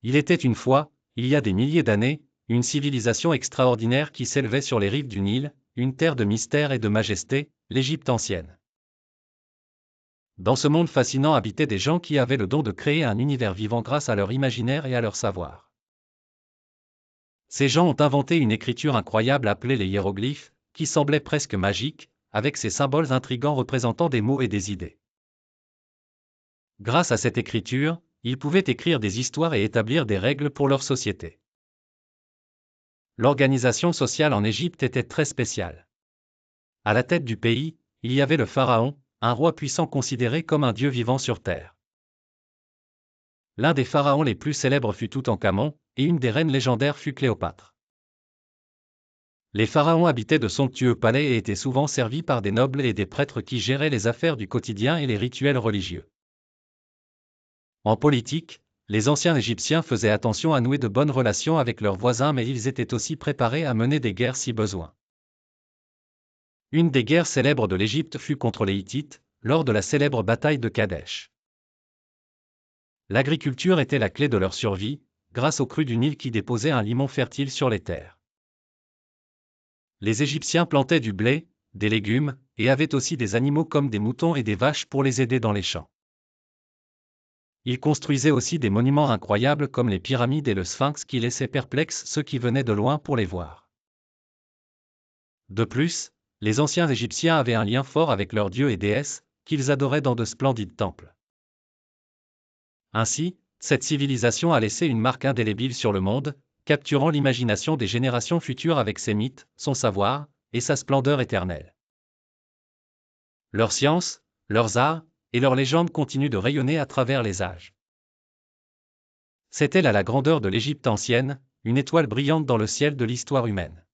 Il était une fois, il y a des milliers d'années, une civilisation extraordinaire qui s'élevait sur les rives du Nil, une terre de mystère et de majesté, l'Égypte ancienne. Dans ce monde fascinant habitaient des gens qui avaient le don de créer un univers vivant grâce à leur imaginaire et à leur savoir. Ces gens ont inventé une écriture incroyable appelée les hiéroglyphes, qui semblait presque magique, avec ses symboles intrigants représentant des mots et des idées. Grâce à cette écriture, ils pouvaient écrire des histoires et établir des règles pour leur société. L'organisation sociale en Égypte était très spéciale. À la tête du pays, il y avait le pharaon, un roi puissant considéré comme un dieu vivant sur terre. L'un des pharaons les plus célèbres fut Toutankhamon, et une des reines légendaires fut Cléopâtre. Les pharaons habitaient de somptueux palais et étaient souvent servis par des nobles et des prêtres qui géraient les affaires du quotidien et les rituels religieux. En politique, les anciens Égyptiens faisaient attention à nouer de bonnes relations avec leurs voisins, mais ils étaient aussi préparés à mener des guerres si besoin. Une des guerres célèbres de l'Égypte fut contre les Hittites, lors de la célèbre bataille de Kadesh. L'agriculture était la clé de leur survie, grâce aux crues du Nil qui déposaient un limon fertile sur les terres. Les Égyptiens plantaient du blé, des légumes, et avaient aussi des animaux comme des moutons et des vaches pour les aider dans les champs. Ils construisaient aussi des monuments incroyables comme les pyramides et le Sphinx qui laissaient perplexes ceux qui venaient de loin pour les voir. De plus, les anciens Égyptiens avaient un lien fort avec leurs dieux et déesses, qu'ils adoraient dans de splendides temples. Ainsi, cette civilisation a laissé une marque indélébile sur le monde, capturant l'imagination des générations futures avec ses mythes, son savoir, et sa splendeur éternelle. Leur science, leurs arts, et leurs légendes continuent de rayonner à travers les âges. C'était là la grandeur de l'Égypte ancienne, une étoile brillante dans le ciel de l'histoire humaine.